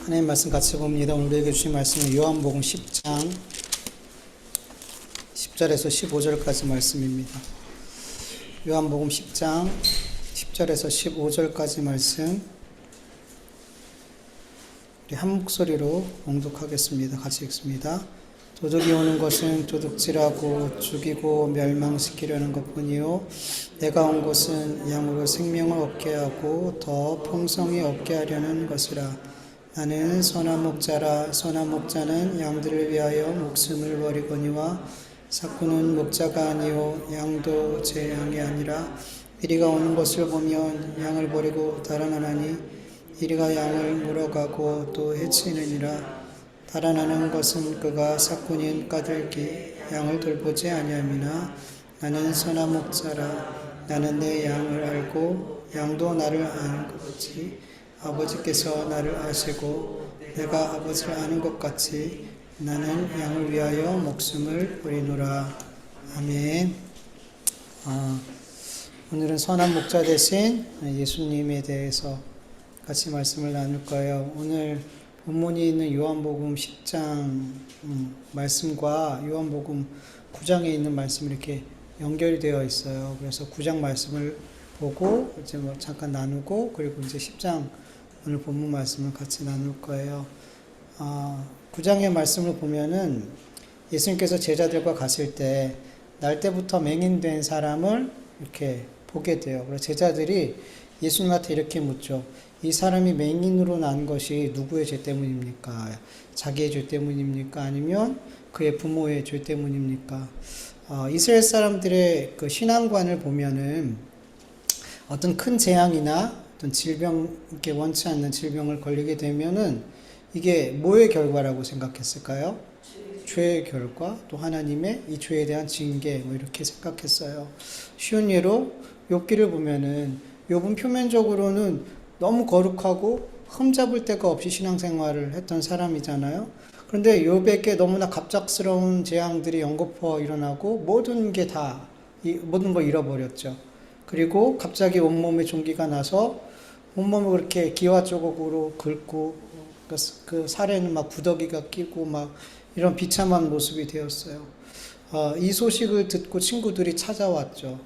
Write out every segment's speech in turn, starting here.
하나님 말씀 같이 봅니다. 오늘 우리에게 주신 말씀은 요한복음 10장 10절에서 15절까지 말씀입니다. 요한복음 10장 10절에서 15절까지 말씀 우리 한 목소리로 봉독하겠습니다. 같이 읽습니다. 도둑이 오는 것은 도둑질하고 죽이고 멸망시키려는 것뿐이요 내가 온 것은 양으로 생명을 얻게 하고 더 풍성히 얻게 하려는 것이라. 나는 선한 목자라. 선한 목자는 양들을 위하여 목숨을 버리거니와 삭구는 목자가 아니요 양도 제 양이 아니라. 이리가 오는 것을 보면 양을 버리고 달아나나니 이리가 양을 물어가고 또 해치느니라. 달아나는 것은 그가 삭군인 까닭이 양을 돌보지 아니함이나 나는 선한 목자라. 나는 내 양을 알고 양도 나를 아는 것 같이 아버지께서 나를 아시고 내가 아버지를 아는 것 같이 나는 양을 위하여 목숨을 버리노라. 아멘. 오늘은 선한 목자 대신 예수님에 대해서 같이 말씀을 나눌 거예요. 오늘 본문이 있는 요한복음 10장 말씀과 요한복음 9장에 있는 말씀이 이렇게 연결이 되어 있어요. 그래서 9장 말씀을 보고 이제 잠깐 나누고 그리고 이제 10장 오늘 본문 말씀을 같이 나눌 거예요. 9장의 말씀을 보면은 예수님께서 제자들과 갔을 때 날 때부터 맹인된 사람을 이렇게 보게 돼요. 그래서 제자들이 예수님한테 이렇게 묻죠. 이 사람이 맹인으로 난 것이 누구의 죄 때문입니까? 자기의 죄 때문입니까? 아니면 그의 부모의 죄 때문입니까? 이스라엘 사람들의 그 신앙관을 보면은 어떤 큰 재앙이나 어떤 질병, 이렇게 원치 않는 질병을 걸리게 되면은 이게 뭐의 결과라고 생각했을까요? 죄의 결과, 또 하나님의 이 죄에 대한 징계, 이렇게 생각했어요. 쉬운 예로 욥기를 보면은 욥은 표면적으로는 너무 거룩하고 흠잡을 데가 없이 신앙생활을 했던 사람이잖아요. 그런데 욥에게 너무나 갑작스러운 재앙들이 연거푸어 일어나고 모든 걸 잃어버렸죠. 그리고 갑자기 온몸에 종기가 나서 온몸을 그렇게 기와 조각으로 긁고 그 살에는 막 구더기가 끼고 막 이런 비참한 모습이 되었어요. 이 소식을 듣고 친구들이 찾아왔죠.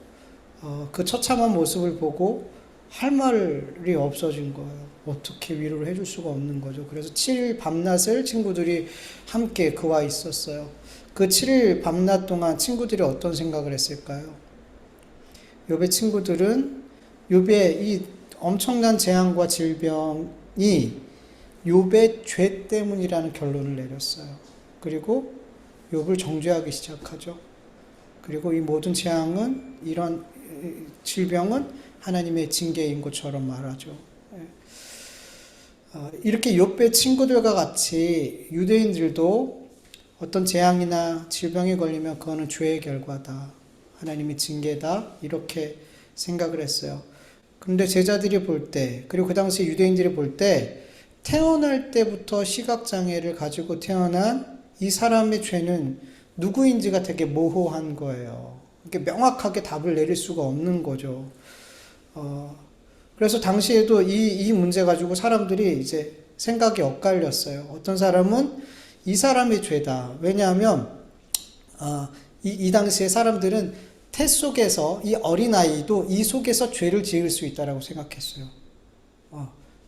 그 처참한 모습을 보고 할 말이 없어진 거예요. 어떻게 위로를 해줄 수가 없는 거죠. 그래서 7일 밤낮을 친구들이 함께 그와 있었어요. 그 7일 밤낮 동안 친구들이 어떤 생각을 했을까요? 욥의 친구들은 욥의 이 엄청난 재앙과 질병이 욥의 죄 때문이라는 결론을 내렸어요. 그리고 욥을 정죄하기 시작하죠. 그리고 이 모든 재앙은, 이런 질병은 하나님의 징계인 것처럼 말하죠. 이렇게 욥의 친구들과 같이 유대인들도 어떤 재앙이나 질병에 걸리면 그거는 죄의 결과다, 하나님의 징계다, 이렇게 생각을 했어요. 그런데 제자들이 볼 때, 그리고 그 당시 유대인들이 볼 때, 태어날 때부터 시각장애를 가지고 태어난 이 사람의 죄는 누구인지가 되게 모호한 거예요. 이렇게 명확하게 답을 내릴 수가 없는 거죠. 그래서 당시에도 이 문제 가지고 사람들이 이제 생각이 엇갈렸어요. 어떤 사람은 이 사람의 죄다. 왜냐하면 이 당시에 사람들은 태 속에서 이 어린아이도 이 속에서 죄를 지을 수 있다라고 생각했어요.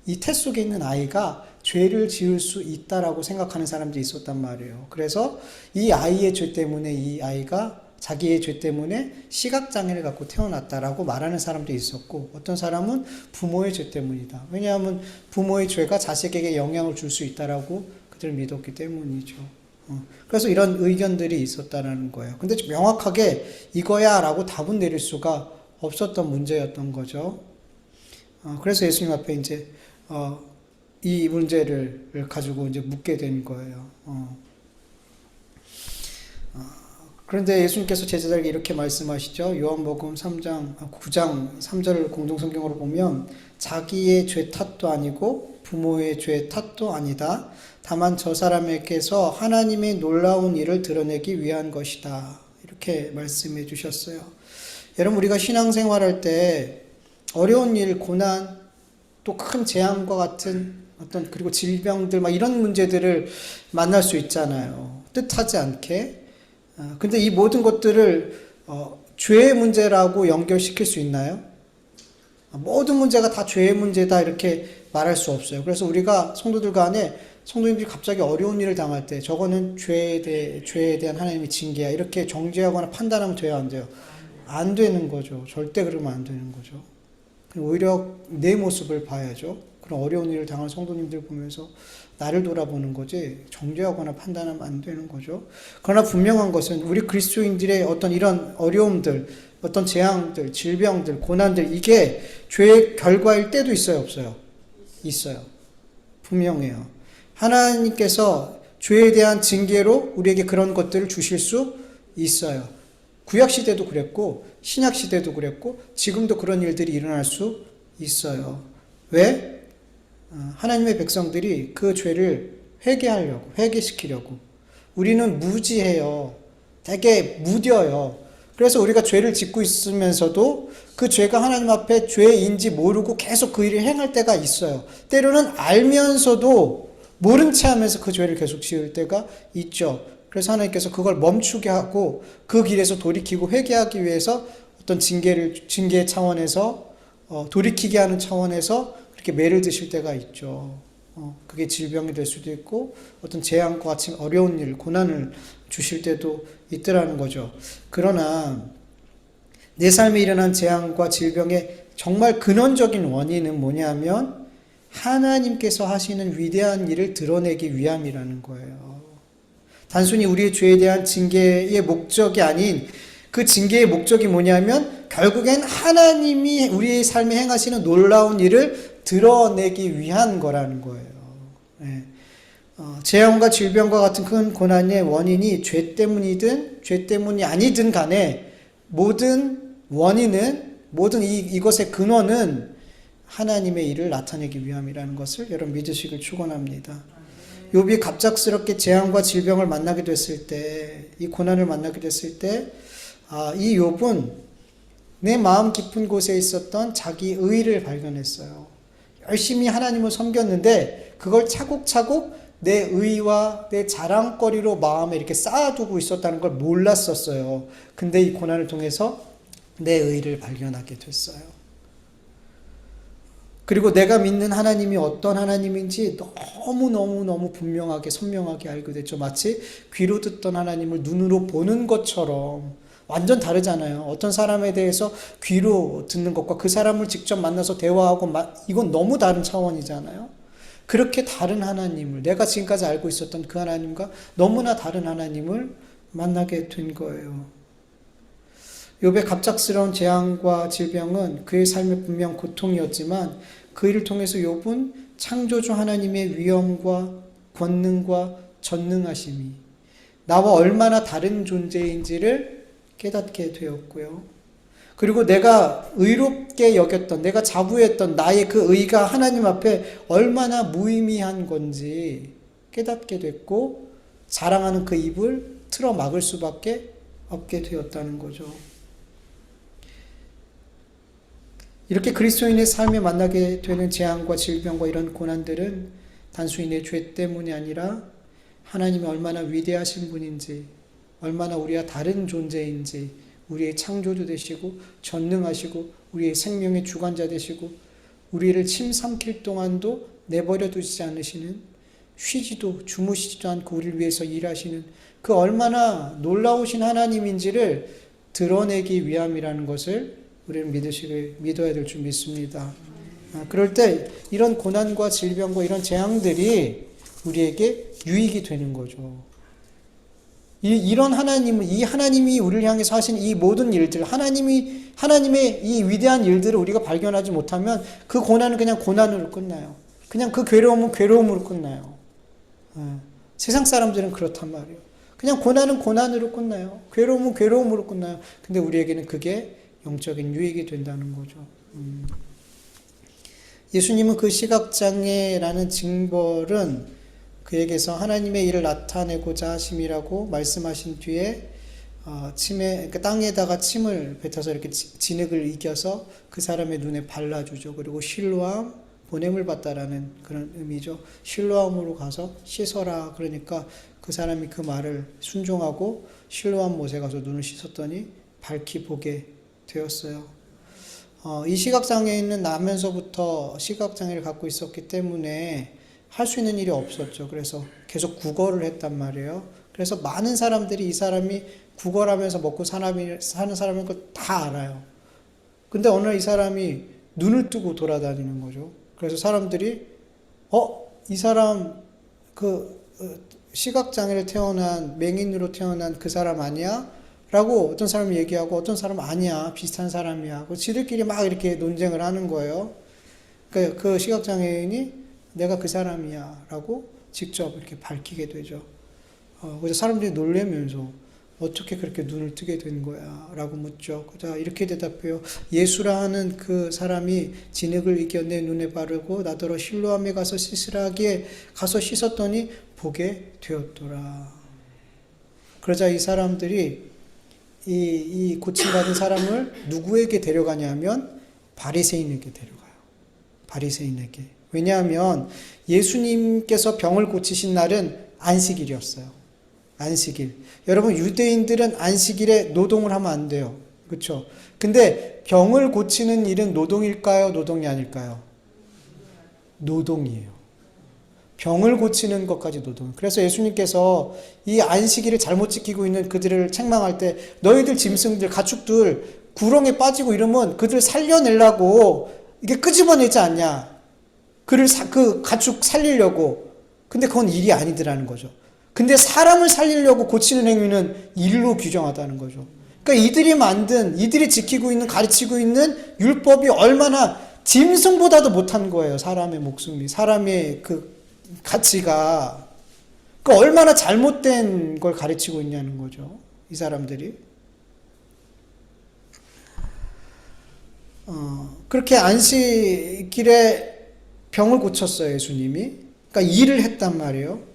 이 태 속에 있는 아이가 죄를 지을 수 있다라고 생각하는 사람들이 있었단 말이에요. 그래서 이 아이의 죄 때문에 이 아이가 자기의 죄 때문에 시각장애를 갖고 태어났다라고 말하는 사람도 있었고, 어떤 사람은 부모의 죄 때문이다. 왜냐하면 부모의 죄가 자식에게 영향을 줄 수 있다라고 그들은 믿었기 때문이죠. 그래서 이런 의견들이 있었다는 거예요. 근데 명확하게 이거야 라고 답은 내릴 수가 없었던 문제였던 거죠. 그래서 예수님 앞에 이제 이 문제를 가지고 이제 묻게 된 거예요. 그런데 예수님께서 제자들에게 이렇게 말씀하시죠. 요한복음 9장 3절 공동성경으로 보면 자기의 죄 탓도 아니고 부모의 죄 탓도 아니다. 다만 저 사람에게서 하나님의 놀라운 일을 드러내기 위한 것이다. 이렇게 말씀해 주셨어요. 여러분, 우리가 신앙생활할 때 어려운 일, 고난, 또 큰 재앙과 같은 그리고 질병들, 막 이런 문제들을 만날 수 있잖아요. 뜻하지 않게. 근데 이 모든 것들을, 죄의 문제라고 연결시킬 수 있나요? 모든 문제가 다 죄의 문제다, 이렇게 말할 수 없어요. 그래서 우리가 성도들 간에 성도님들이 갑자기 어려운 일을 당할 때 저거는 죄에 대한 하나님의 징계야, 이렇게 정죄하거나 판단하면 돼요, 안 돼요? 안 되는 거죠. 절대 그러면 안 되는 거죠. 오히려 내 모습을 봐야죠. 그런 어려운 일을 당한 성도님들 보면서 나를 돌아보는 거지, 정죄하거나 판단하면 안 되는 거죠. 그러나 분명한 것은 우리 그리스도인들의 어떤 이런 어려움들, 어떤 재앙들, 질병들, 고난들, 이게 죄의 결과일 때도 있어요, 없어요? 있어요. 분명해요. 하나님께서 죄에 대한 징계로 우리에게 그런 것들을 주실 수 있어요. 구약시대도 그랬고 신약시대도 그랬고 지금도 그런 일들이 일어날 수 있어요. 왜? 하나님의 백성들이 그 죄를 회개시키려고. 우리는 무지해요. 되게 무뎌요. 그래서 우리가 죄를 짓고 있으면서도 그 죄가 하나님 앞에 죄인지 모르고 계속 그 일을 행할 때가 있어요. 때로는 알면서도 모른 채 하면서 그 죄를 계속 지을 때가 있죠. 그래서 하나님께서 그걸 멈추게 하고 그 길에서 돌이키고 회개하기 위해서 어떤 징계 차원에서 돌이키게 하는 차원에서 그렇게 매를 드실 때가 있죠. 그게 질병이 될 수도 있고 어떤 재앙과 같이 어려운 일, 고난을 주실 때도 있더라는 거죠. 그러나 내 삶에 일어난 재앙과 질병의 정말 근원적인 원인은 뭐냐면 하나님께서 하시는 위대한 일을 드러내기 위함이라는 거예요. 단순히 우리의 죄에 대한 징계의 목적이 아닌 그 징계의 목적이 뭐냐면 결국엔 하나님이 우리의 삶에 행하시는 놀라운 일을 드러내기 위한 거라는 거예요. 네. 재앙과 질병과 같은 큰 고난의 원인이 죄 때문이든 죄 때문이 아니든 간에 모든 원인은, 모든 이것의 근원은 하나님의 일을 나타내기 위함이라는 것을 여러분 믿으시길 축원합니다. 욥이 갑작스럽게 재앙과 질병을 만나게 됐을 때, 이 고난을 만나게 됐을 때, 이 욥은 내 마음 깊은 곳에 있었던 자기 의를 발견했어요. 열심히 하나님을 섬겼는데 그걸 차곡차곡 내 의와 내 자랑거리로 마음에 이렇게 쌓아두고 있었다는 걸 몰랐었어요. 근데 이 고난을 통해서 내 의를 발견하게 됐어요. 그리고 내가 믿는 하나님이 어떤 하나님인지 너무너무 분명하게 선명하게 알게 됐죠. 마치 귀로 듣던 하나님을 눈으로 보는 것처럼. 완전 다르잖아요. 어떤 사람에 대해서 귀로 듣는 것과 그 사람을 직접 만나서 대화하고 이건 너무 다른 차원이잖아요. 그렇게 다른 하나님을, 내가 지금까지 알고 있었던 그 하나님과 너무나 다른 하나님을 만나게 된 거예요. 욥의 갑작스러운 재앙과 질병은 그의 삶의 분명 고통이었지만 그 일을 통해서 욥은 창조주 하나님의 위엄과 권능과 전능하심이 나와 얼마나 다른 존재인지를 깨닫게 되었고요. 그리고 내가 의롭게 여겼던, 내가 자부했던 나의 그 의가 하나님 앞에 얼마나 무의미한 건지 깨닫게 됐고 자랑하는 그 입을 틀어 막을 수밖에 없게 되었다는 거죠. 이렇게 그리스도인의 삶에 만나게 되는 재앙과 질병과 이런 고난들은 단순히 내 죄 때문이 아니라 하나님이 얼마나 위대하신 분인지, 얼마나 우리와 다른 존재인지, 우리의 창조주 되시고 전능하시고 우리의 생명의 주관자 되시고 우리를 침 삼킬 동안도 내버려 두지 않으시는, 쉬지도 주무시지도 않고 우리를 위해서 일하시는 그 얼마나 놀라우신 하나님인지를 드러내기 위함이라는 것을 우리는 믿어야 될 줄 믿습니다. 그럴 때 이런 고난과 질병과 이런 재앙들이 우리에게 유익이 되는 거죠. 이런 이 하나님이 우리를 향해서 하신 이 모든 일들, 하나님의 이 위대한 일들을 우리가 발견하지 못하면 그 고난은 그냥 고난으로 끝나요. 그냥 그 괴로움은 괴로움으로 끝나요. 세상 사람들은 그렇단 말이에요. 그냥 고난은 고난으로 끝나요. 괴로움은 괴로움으로 끝나요. 근데 우리에게는 그게 영적인 유익이 된다는 거죠. 예수님은 그 시각장애라는 징벌은 그에게서 하나님의 일을 나타내고자 하심이라고 말씀하신 뒤에 그러니까 땅에다가 침을 뱉어서 이렇게 진흙을 이겨서 그 사람의 눈에 발라주죠. 그리고 실로암, 보냄을 받다라는 그런 의미죠. 실로암으로 가서 씻어라. 그러니까 그 사람이 그 말을 순종하고 실로암 못에 가서 눈을 씻었더니 밝히 보게 되었어요. 이 시각장애인은 나면서부터 시각장애를 갖고 있었기 때문에 할 수 있는 일이 없었죠. 그래서 계속 구걸을 했단 말이에요. 그래서 많은 사람들이 이 사람이 구걸하면서 먹고 사는 사람인 걸 다 알아요. 근데 어느 날 이 사람이 눈을 뜨고 돌아다니는 거죠. 그래서 사람들이 이 사람 시각장애를 태어난 맹인으로 태어난 그 사람 아니야? 라고 어떤 사람이 얘기하고 어떤 사람은 아니야, 비슷한 사람이야. 지들끼리 막 이렇게 논쟁을 하는 거예요. 그 시각장애인이 내가 그 사람이야 라고 직접 이렇게 밝히게 되죠. 그래서 사람들이 놀라면서 어떻게 그렇게 눈을 뜨게 된 거야? 라고 묻죠. 자, 이렇게 대답해요. 예수라는 그 사람이 진흙을 이겨 내 눈에 바르고 나더러 실로암에 가서 씻으라 하기에 가서 씻었더니 보게 되었더라. 그러자 이 사람들이 이 고침받은 사람을 누구에게 데려가냐면 바리새인에게 데려가요. 바리새인에게. 왜냐하면 예수님께서 병을 고치신 날은 안식일이었어요. 안식일. 여러분, 유대인들은 안식일에 노동을 하면 안 돼요. 그렇죠? 근데 병을 고치는 일은 노동일까요? 노동이 아닐까요? 노동이에요. 병을 고치는 것까지 노동. 그래서 예수님께서 이 안식일을 잘못 지키고 있는 그들을 책망할 때 너희들 짐승들, 가축들 구렁에 빠지고 이러면 그들 살려내려고 이게 끄집어내지 않냐. 그 가축 살리려고. 근데 그건 일이 아니더라는 거죠. 근데 사람을 살리려고 고치는 행위는 일로 규정하다는 거죠. 그러니까 이들이 지키고 있는, 가르치고 있는 율법이 얼마나 짐승보다도 못한 거예요. 사람의 목숨이, 사람의 그 가치가. 그러니까 얼마나 잘못된 걸 가르치고 있냐는 거죠. 이 사람들이. 그렇게 안식일에 병을 고쳤어요, 예수님이. 그러니까 일을 했단 말이에요.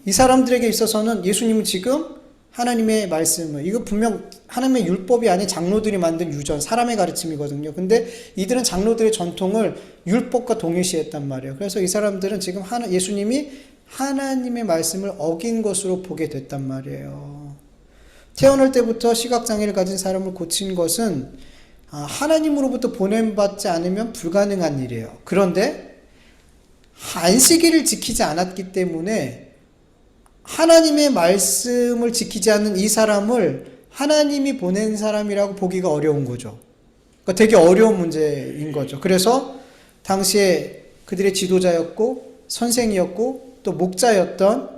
이 사람들에게 있어서는 예수님은 지금 하나님의 말씀을, 이거 분명 하나님의 율법이 아닌 장로들이 만든 유전, 사람의 가르침이거든요. 근데 이들은 장로들의 전통을 율법과 동일시했단 말이에요. 그래서 이 사람들은 지금 예수님이 하나님의 말씀을 어긴 것으로 보게 됐단 말이에요. 태어날 때부터 시각장애를 가진 사람을 고친 것은 하나님으로부터 보냄받지 않으면 불가능한 일이에요. 그런데 안식일을 지키지 않았기 때문에 하나님의 말씀을 지키지 않는 이 사람을 하나님이 보낸 사람이라고 보기가 어려운 거죠. 그러니까 되게 어려운 문제인 거죠. 그래서 당시에 그들의 지도자였고 선생이었고 또 목자였던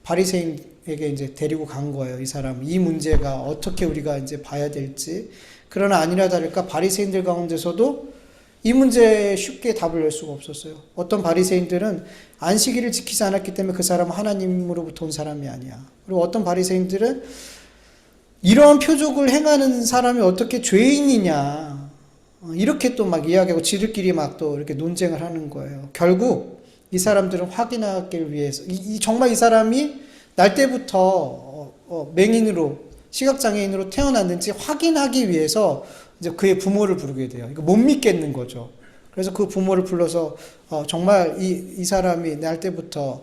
바리새인에게 이제 데리고 간 거예요. 이 사람, 이 문제가 어떻게 우리가 이제 봐야 될지. 그러나 아니라 다를까 바리새인들 가운데서도 이 문제에 쉽게 답을 낼 수가 없었어요. 어떤 바리새인들은 안식일을 지키지 않았기 때문에 그 사람은 하나님으로부터 온 사람이 아니야. 그리고 어떤 바리새인들은 이러한 표적을 행하는 사람이 어떻게 죄인이냐, 이렇게 또 막 이야기하고 지들끼리 막 또 이렇게 논쟁을 하는 거예요. 결국 이 사람들은 확인하기 위해서 정말 이 사람이 날 때부터 맹인으로, 시각장애인으로 태어났는지 확인하기 위해서 이제 그의 부모를 부르게 돼요. 이거 못 믿겠는 거죠. 그래서 그 부모를 불러서 정말 이 사람이 날 때부터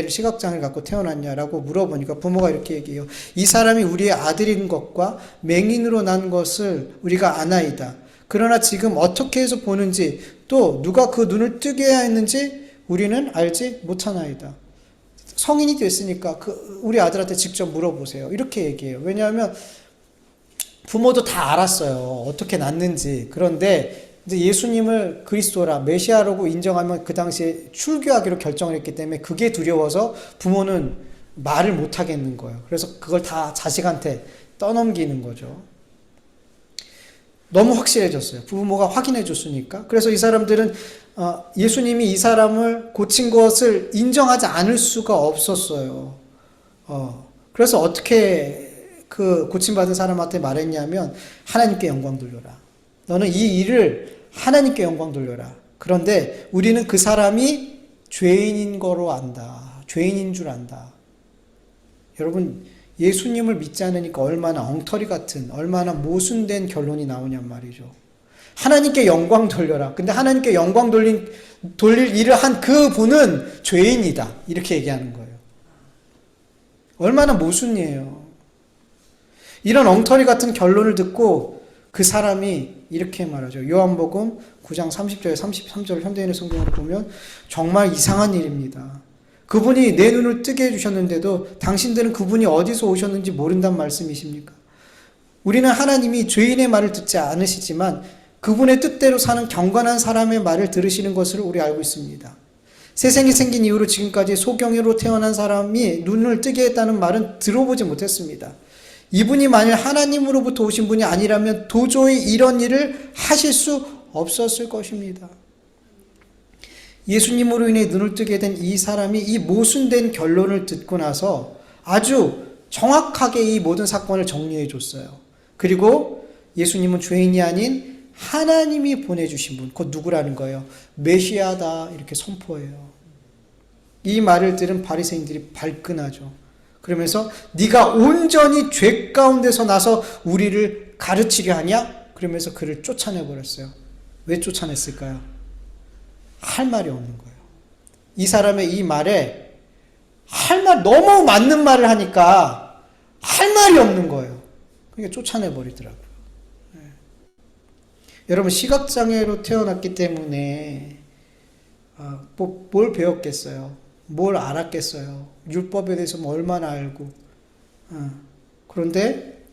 시각장애를 갖고 태어났냐라고 물어보니까 부모가 이렇게 얘기해요. 이 사람이 우리의 아들인 것과 맹인으로 난 것을 우리가 아나이다. 그러나 지금 어떻게 해서 보는지 또 누가 그 눈을 뜨게 했는지 우리는 알지 못하나이다. 성인이 됐으니까 우리 아들한테 직접 물어보세요. 이렇게 얘기해요. 왜냐하면 부모도 다 알았어요. 어떻게 낳는지. 그런데 이제 예수님을 그리스도라, 메시아라고 인정하면 그 당시에 출교하기로 결정을 했기 때문에 그게 두려워서 부모는 말을 못 하겠는 거예요. 그래서 그걸 다 자식한테 떠넘기는 거죠. 너무 확실해졌어요. 부모가 확인해 줬으니까. 그래서 이 사람들은 예수님이 이 사람을 고친 것을 인정하지 않을 수가 없었어요. 그래서 어떻게 그 고침받은 사람한테 말했냐면 하나님께 영광 돌려라. 너는 이 일을 하나님께 영광 돌려라. 그런데 우리는 그 사람이 죄인인 거로 안다. 죄인인 줄 안다. 여러분, 예수님을 믿지 않으니까 얼마나 엉터리 같은, 얼마나 모순된 결론이 나오냔 말이죠. 하나님께 영광 돌려라. 근데 하나님께 영광 돌릴 일을 한 그 분은 죄인이다. 이렇게 얘기하는 거예요. 얼마나 모순이에요. 이런 엉터리 같은 결론을 듣고 그 사람이 이렇게 말하죠. 요한복음 9장 30절 33절 현대인의 성경을 보면 정말 이상한 일입니다. 그분이 내 눈을 뜨게 해주셨는데도 당신들은 그분이 어디서 오셨는지 모른단 말씀이십니까? 우리는 하나님이 죄인의 말을 듣지 않으시지만 그분의 뜻대로 사는 경건한 사람의 말을 들으시는 것을 우리 알고 있습니다. 세상이 생긴 이후로 지금까지 소경이로 태어난 사람이 눈을 뜨게 했다는 말은 들어보지 못했습니다. 이분이 만일 하나님으로부터 오신 분이 아니라면 도저히 이런 일을 하실 수 없었을 것입니다. 예수님으로 인해 눈을 뜨게 된 이 사람이 이 모순된 결론을 듣고 나서 아주 정확하게 이 모든 사건을 정리해 줬어요. 그리고 예수님은 죄인이 아닌 하나님이 보내주신 분, 곧 누구라는 거예요? 메시아다 이렇게 선포해요. 이 말을 들은 바리새인들이 발끈하죠. 그러면서 네가 온전히 죄 가운데서 나서 우리를 가르치려 하냐? 그러면서 그를 쫓아내버렸어요. 왜 쫓아냈을까요? 할 말이 없는 거예요. 이 사람의 이 말에 너무 맞는 말을 하니까 할 말이 없는 거예요. 그러니까 쫓아내버리더라고요. 네. 여러분 시각장애로 태어났기 때문에 뭘 배웠겠어요? 뭘 알았겠어요? 율법에 대해서 얼마나 알고. 그런데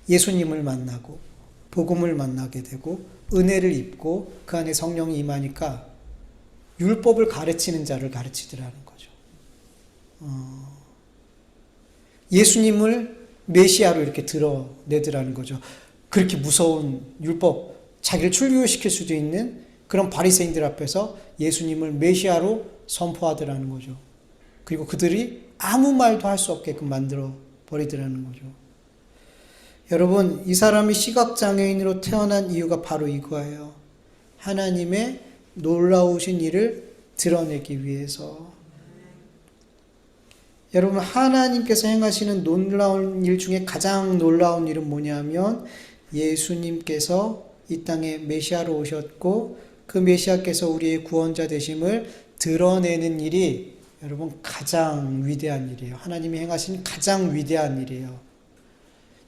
예수님을 만나고 복음을 만나게 되고 은혜를 입고 그 안에 성령이 임하니까 율법을 가르치는 자를 가르치더라는 거죠. 예수님을 메시아로 이렇게 드러내더라는 거죠. 그렇게 무서운 율법, 자기를 출교시킬 수도 있는 그런 바리새인들 앞에서 예수님을 메시아로 선포하더라는 거죠. 그리고 그들이 아무 말도 할 수 없게끔 만들어 버리더라는 거죠. 여러분, 이 사람이 시각장애인으로 태어난 이유가 바로 이거예요. 하나님의 놀라우신 일을 드러내기 위해서. 여러분, 하나님께서 행하시는 놀라운 일 중에 가장 놀라운 일은 뭐냐면 예수님께서 이 땅에 메시아로 오셨고 그 메시아께서 우리의 구원자 되심을 드러내는 일이 여러분 가장 위대한 일이에요. 하나님이 행하신 가장 위대한 일이에요.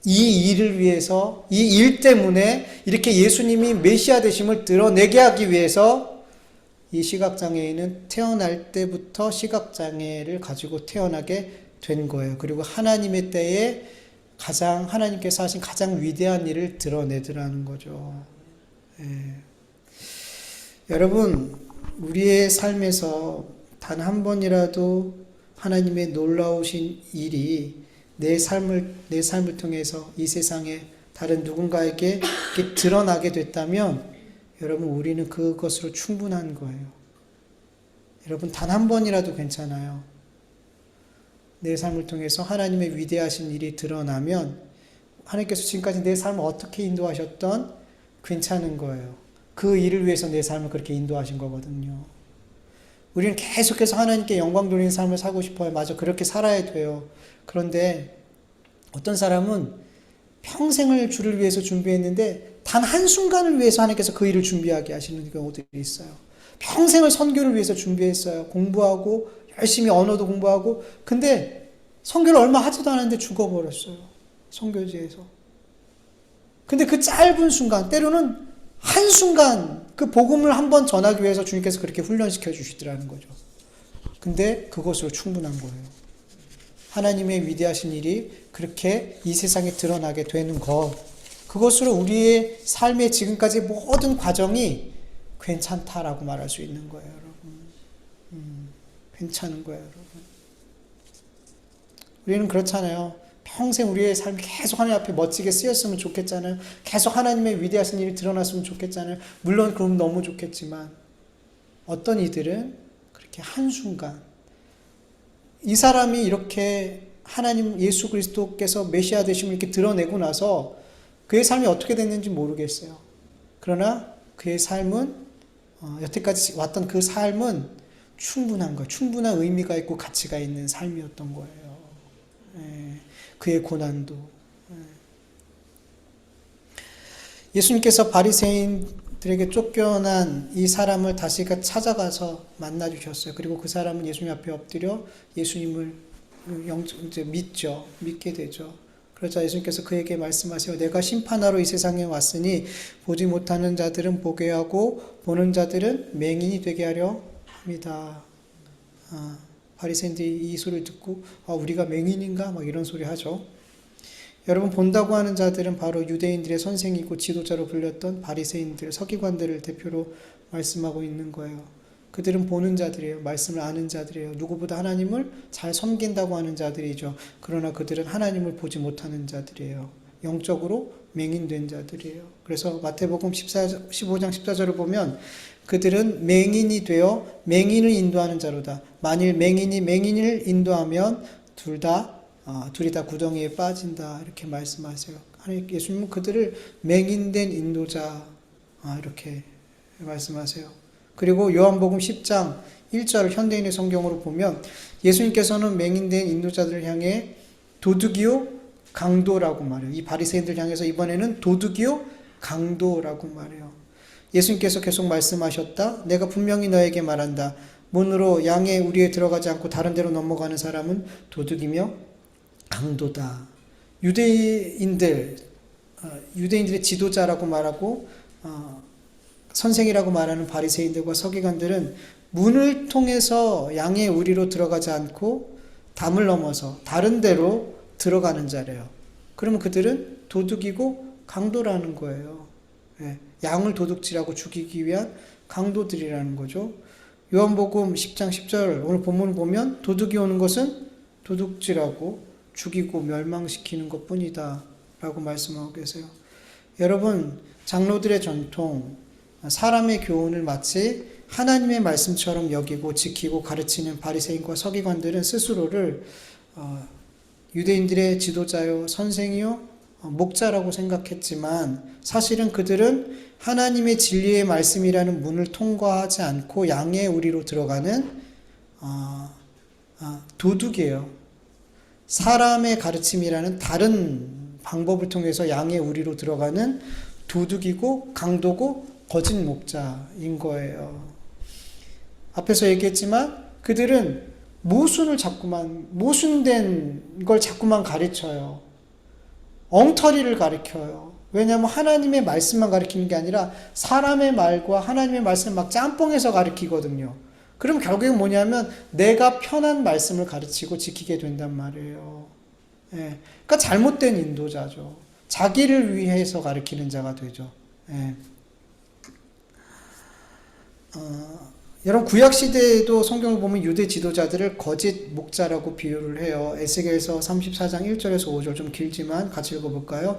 이 일을 위해서, 이 일 때문에 이렇게 예수님이 메시아 되심을 드러내게 하기 위해서 이 시각장애인은 태어날 때부터 시각장애를 가지고 태어나게 된 거예요. 그리고 하나님의 때에 하나님께서 하신 가장 위대한 일을 드러내더라는 거죠. 예. 여러분, 우리의 삶에서 단 한 번이라도 하나님의 놀라우신 일이 내 삶을 통해서 이 세상에 다른 누군가에게 이렇게 드러나게 됐다면 여러분 우리는 그것으로 충분한 거예요. 여러분 단 한 번이라도 괜찮아요. 내 삶을 통해서 하나님의 위대하신 일이 드러나면 하나님께서 지금까지 내 삶을 어떻게 인도하셨던 괜찮은 거예요. 그 일을 위해서 내 삶을 그렇게 인도하신 거거든요. 우리는 계속해서 하나님께 영광 돌리는 삶을 살고 싶어요. 맞아, 그렇게 살아야 돼요. 그런데 어떤 사람은 평생을 주를 위해서 준비했는데 단 한순간을 위해서 하나님께서 그 일을 준비하게 하시는 경우들이 있어요. 평생을 선교를 위해서 준비했어요. 공부하고 열심히 언어도 공부하고 근데 선교를 얼마 하지도 않았는데 죽어버렸어요. 선교지에서. 근데 그 짧은 순간 때로는 한순간 그 복음을 한번 전하기 위해서 주님께서 그렇게 훈련시켜 주시더라는 거죠. 근데 그것으로 충분한 거예요. 하나님의 위대하신 일이 그렇게 이 세상에 드러나게 되는 것, 그것으로 우리의 삶의 지금까지 모든 과정이 괜찮다라고 말할 수 있는 거예요, 여러분. 괜찮은 거예요, 여러분. 우리는 그렇잖아요. 평생 우리의 삶이 계속 하나님 앞에 멋지게 쓰였으면 좋겠잖아요. 계속 하나님의 위대하신 일이 드러났으면 좋겠잖아요. 물론 그럼 너무 좋겠지만 어떤 이들은 그렇게 한순간 이 사람이 이렇게 하나님 예수 그리스도께서 메시아 되심을 이렇게 드러내고 나서 그의 삶이 어떻게 됐는지 모르겠어요. 그러나 그의 삶은 여태까지 왔던 그 삶은 충분한 거예요. 충분한 의미가 있고 가치가 있는 삶이었던 거예요. 그의 고난도. 예수님께서 바리새인들에게 쫓겨난 이 사람을 다시 찾아가서 만나 주셨어요. 그리고 그 사람은 예수님 앞에 엎드려 예수님을 이제 믿게 되죠. 그러자 예수님께서 그에게 말씀하세요. 내가 심판하러 이 세상에 왔으니 보지 못하는 자들은 보게 하고 보는 자들은 맹인이 되게 하려 합니다. 바리새인들이 이 소리를 듣고 우리가 맹인인가? 막 이런 소리 하죠. 여러분, 본다고 하는 자들은 바로 유대인들의 선생이고 지도자로 불렸던 바리새인들, 서기관들을 대표로 말씀하고 있는 거예요. 그들은 보는 자들이에요. 말씀을 아는 자들이에요. 누구보다 하나님을 잘 섬긴다고 하는 자들이죠. 그러나 그들은 하나님을 보지 못하는 자들이에요. 영적으로 맹인된 자들이에요. 그래서 마태복음 15장 14절을 보면 그들은 맹인이 되어 맹인을 인도하는 자로다. 만일 맹인이 맹인을 인도하면 둘이 다 구덩이에 빠진다. 이렇게 말씀하세요. 예수님은 그들을 맹인된 인도자 이렇게 말씀하세요. 그리고 요한복음 10장 1절 현대인의 성경으로 보면 예수님께서는 맹인된 인도자들을 향해 도둑이요 강도라고 말해요. 이 바리새인들 향해서 이번에는 도둑이요 강도라고 말해요. 예수님께서 계속 말씀하셨다. 내가 분명히 너에게 말한다. 문으로 양의 우리에 들어가지 않고 다른 데로 넘어가는 사람은 도둑이며 강도다. 유대인들의 지도자라고 말하고 선생이라고 말하는 바리새인들과 서기관들은 문을 통해서 양의 우리로 들어가지 않고 담을 넘어서 다른 데로 들어가는 자래요. 그러면 그들은 도둑이고 강도라는 거예요. 양을 도둑질하고 죽이기 위한 강도들이라는 거죠. 요한복음 10장 10절 오늘 본문을 보면 도둑이 오는 것은 도둑질하고 죽이고 멸망시키는 것뿐이다 라고 말씀하고 계세요. 여러분, 장로들의 전통, 사람의 교훈을 마치 하나님의 말씀처럼 여기고 지키고 가르치는 바리새인과 서기관들은 스스로를 유대인들의 지도자요, 선생이요, 목자라고 생각했지만 사실은 그들은 하나님의 진리의 말씀이라는 문을 통과하지 않고 양의 우리로 들어가는 도둑이에요. 사람의 가르침이라는 다른 방법을 통해서 양의 우리로 들어가는 도둑이고 강도고 거짓 목자인 거예요. 앞에서 얘기했지만 그들은 모순된 걸 자꾸만 가르쳐요. 엉터리를 가르쳐요. 왜냐하면 하나님의 말씀만 가르치는 게 아니라 사람의 말과 하나님의 말씀을 막 짬뽕해서 가르치거든요. 그럼 결국엔 뭐냐면 내가 편한 말씀을 가르치고 지키게 된단 말이에요. 그러니까 잘못된 인도자죠. 자기를 위해서 가르치는 자가 되죠. 여러분, 구약시대에도 성경을 보면 유대 지도자들을 거짓 목자라고 비유를 해요. 에스겔서 34장 1절에서 5절 좀 길지만 같이 읽어볼까요?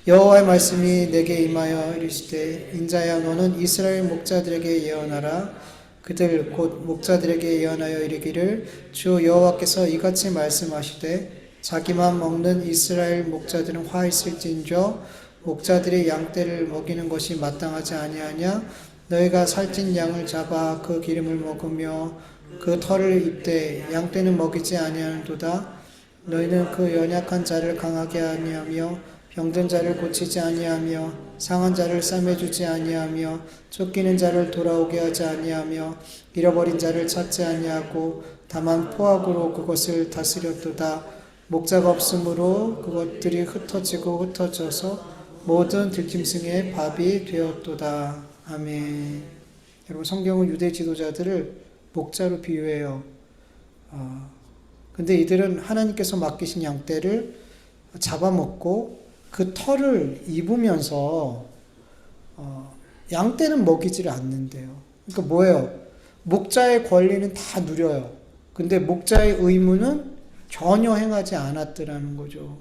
여호와의 말씀이 내게 임하여 이르시되 인자야 너는 이스라엘 목자들에게 예언하라. 그들 곧 목자들에게 예언하여 이르기를 주 여호와께서 이같이 말씀하시되 자기만 먹는 이스라엘 목자들은 화 있을진저 목자들이 양떼를 먹이는 것이 마땅하지 아니하냐. 너희가 살찐 양을 잡아 그 기름을 먹으며 그 털을 입되 양떼는 먹이지 아니하는도다. 너희는 그 연약한 자를 강하게 아니하며 병든 자를 고치지 아니하며 상한 자를 싸매주지 아니하며 쫓기는 자를 돌아오게 하지 아니하며 잃어버린 자를 찾지 아니하고 다만 포악으로 그것을 다스렸도다. 목자가 없으므로 그것들이 흩어져서 모든 들짐승의 밥이 되었도다. 아멘. 여러분, 성경은 유대 지도자들을 목자로 비유해요. 근데 이들은 하나님께서 맡기신 양떼를 잡아먹고 그 털을 입으면서 양떼는 먹이지를 않는데요. 그러니까 뭐예요? 목자의 권리는 다 누려요. 근데 목자의 의무는 전혀 행하지 않았더라는 거죠.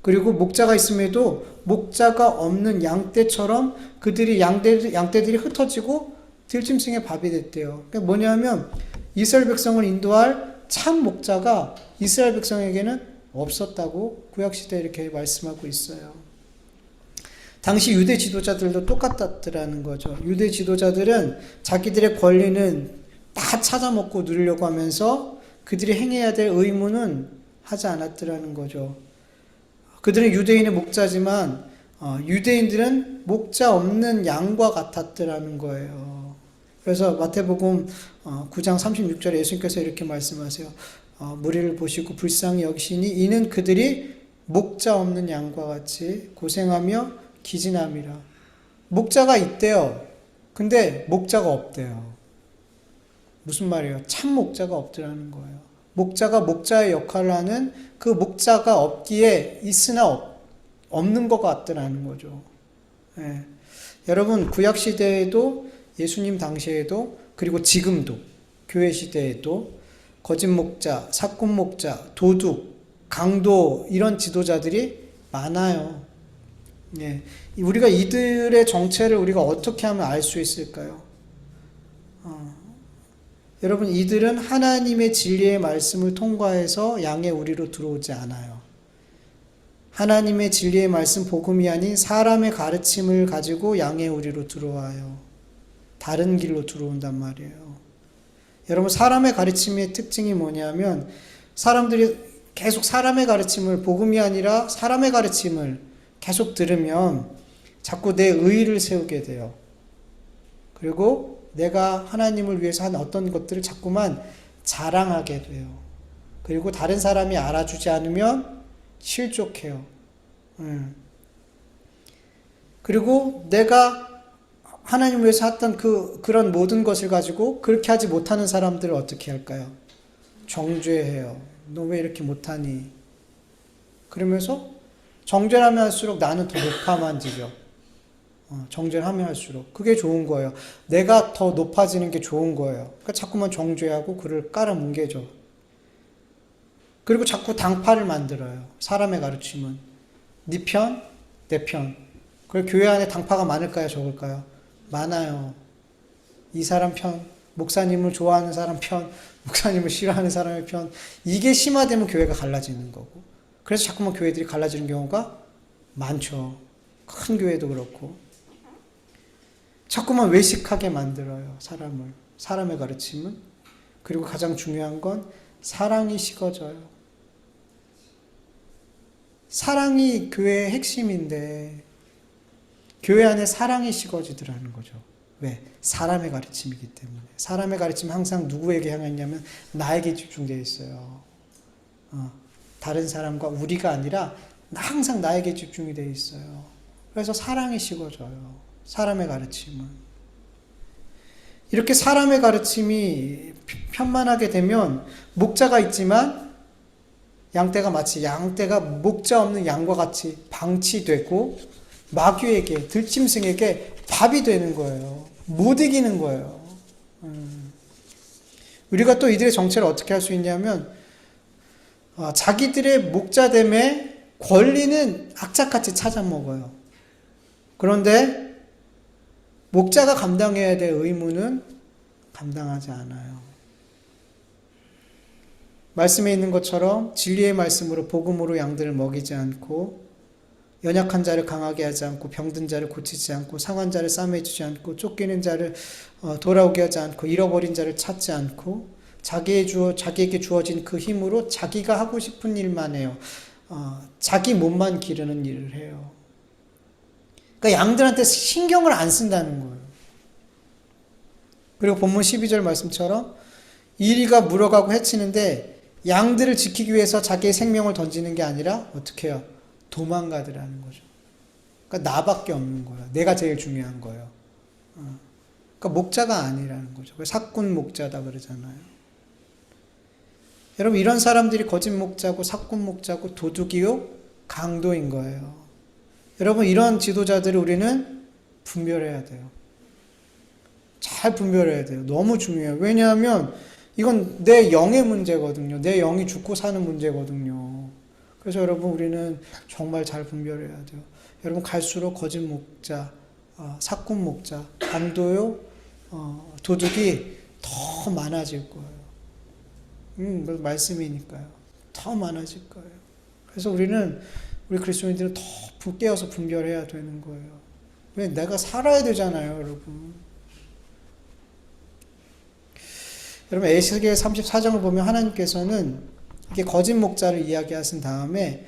그리고 목자가 있음에도 목자가 없는 양떼처럼 그들이 양떼들이 흩어지고 들짐승의 밥이 됐대요. 그러니까 뭐냐면 이스라엘 백성을 인도할 참 목자가 이스라엘 백성에게는 없었다고 구약시대에 이렇게 말씀하고 있어요. 당시 유대 지도자들도 똑같았더라는 거죠. 유대 지도자들은 자기들의 권리는 다 찾아먹고 누리려고 하면서 그들이 행해야 될 의무는 하지 않았더라는 거죠. 그들은 유대인의 목자지만 유대인들은 목자 없는 양과 같았더라는 거예요. 그래서 마태복음 9장 36절에 예수님께서 이렇게 말씀하세요. 무리를 보시고 불쌍히 여기시니 이는 그들이 목자 없는 양과 같이 고생하며 기진함이라. 목자가 있대요. 근데 목자가 없대요. 무슨 말이에요? 참 목자가 없더라는 거예요. 목자가 목자의 역할을 하는 그 목자가 없기에 있으나 없는 것 같더라는 거죠. 예. 여러분 구약시대에도 예수님 당시에도 그리고 지금도 교회 시대에도 거짓 목자, 사꾼 목자, 도둑, 강도 이런 지도자들이 많아요. 예. 우리가 이들의 정체를 우리가 어떻게 하면 알 수 있을까요? 여러분 이들은 하나님의 진리의 말씀을 통과해서 양의 우리로 들어오지 않아요. 하나님의 진리의 말씀 복음이 아닌 사람의 가르침을 가지고 양의 우리로 들어와요. 다른 길로 들어온단 말이에요. 여러분 사람의 가르침의 특징이 뭐냐면 사람들이 계속 사람의 가르침을 복음이 아니라 사람의 가르침을 계속 들으면 자꾸 내 의의를 세우게 돼요. 그리고 내가 하나님을 위해서 한 어떤 것들을 자꾸만 자랑하게 돼요. 그리고 다른 사람이 알아주지 않으면 실족해요. 그리고 내가 하나님을 위해서 했던 그런 모든 것을 가지고 그렇게 하지 못하는 사람들을 어떻게 할까요? 정죄해요. 너 왜 이렇게 못하니? 그러면서 정죄를 하면 할수록 나는 더 높아만 지죠. 정죄를 하면 할수록. 그게 좋은 거예요. 내가 더 높아지는 게 좋은 거예요. 그러니까 자꾸만 정죄하고 그를 깔아뭉개죠. 그리고 자꾸 당파를 만들어요. 사람의 가르침은. 네 편, 내 편. 그리고 교회 안에 당파가 많을까요? 적을까요? 많아요. 이 사람 편, 목사님을 좋아하는 사람 편, 목사님을 싫어하는 사람의 편. 이게 심화되면 교회가 갈라지는 거고. 그래서 자꾸만 교회들이 갈라지는 경우가 많죠. 큰 교회도 그렇고. 자꾸만 외식하게 만들어요. 사람을. 사람의 가르침은. 그리고 가장 중요한 건 사랑이 식어져요. 사랑이 교회의 핵심인데 교회 안에 사랑이 식어지더라는 거죠. 왜? 사람의 가르침이기 때문에. 사람의 가르침은 항상 누구에게 향해 있냐면 나에게 집중되어 있어요. 다른 사람과 우리가 아니라 항상 나에게 집중이 되어 있어요. 그래서 사랑이 식어져요. 사람의 가르침은. 이렇게 사람의 가르침이 편만하게 되면 목자가 있지만 양떼가 마치 양떼가 목자 없는 양과 같이 방치되고 마귀에게 들짐승에게 밥이 되는 거예요. 못 이기는 거예요. 우리가 또 이들의 정체를 어떻게 할 수 있냐면 자기들의 목자됨의 권리는 악착같이 찾아먹어요. 그런데 목자가 감당해야 될 의무는 감당하지 않아요. 말씀에 있는 것처럼 진리의 말씀으로 복음으로 양들을 먹이지 않고 연약한 자를 강하게 하지 않고 병든 자를 고치지 않고 상한 자를 싸매주지 않고 쫓기는 자를 돌아오게 하지 않고 잃어버린 자를 찾지 않고 자기에게 주어진 그 힘으로 자기가 하고 싶은 일만 해요. 자기 몸만 기르는 일을 해요. 그러니까 양들한테 신경을 안 쓴다는 거예요. 그리고 본문 12절 말씀처럼 이리가 물어가고 해치는데 양들을 지키기 위해서 자기의 생명을 던지는 게 아니라 어떻게 해요? 도망가더라는 거죠. 그러니까 나밖에 없는 거예요. 내가 제일 중요한 거예요. 그러니까 목자가 아니라는 거죠. 사꾼 목자다 그러잖아요. 여러분 이런 사람들이 거짓 목자고 사꾼 목자고 도둑이요 강도인 거예요. 여러분 이런 지도자들을 우리는 분별해야 돼요. 잘 분별해야 돼요. 너무 중요해요. 왜냐하면 이건 내 영의 문제거든요. 내 영이 죽고 사는 문제거든요. 그래서 여러분 우리는 정말 잘 분별해야 돼요. 여러분 갈수록 거짓 목자, 사꾼 목자, 강도요, 도둑이 더 많아질 거예요. 말씀이니까요. 더 많아질 거예요. 그래서 우리 그리스도인들은 더 깨어서 분별해야 되는 거예요. 왜? 내가 살아야 되잖아요, 여러분. 여러분 에스겔 34장을 보면 하나님께서는 이렇게 거짓 목자를 이야기하신 다음에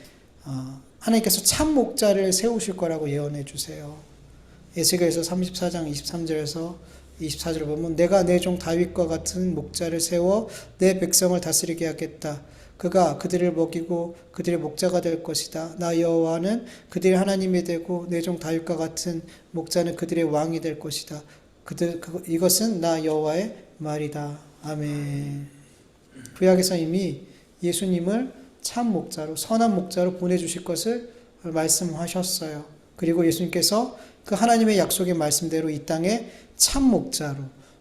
하나님께서 참 목자를 세우실 거라고 예언해 주세요. 에스겔서 34장 23절에서 24절을 보면 내가 내 종 다윗과 같은 목자를 세워 내 백성을 다스리게 하겠다. 그가 그들을 먹이고 그들의 목자가 될 것이다. 나 여호와는 그들의 하나님이 되고 내 종 다윗과 같은 목자는 그들의 왕이 될 것이다. 이것은 나 여호와의 말이다. 아멘. 구약에서 이미 예수님을 참 목자로, 선한 목자로 보내주실 것을 말씀하셨어요. 그리고 예수님께서 그 하나님의 약속의 말씀대로 이 땅에 참 목자로,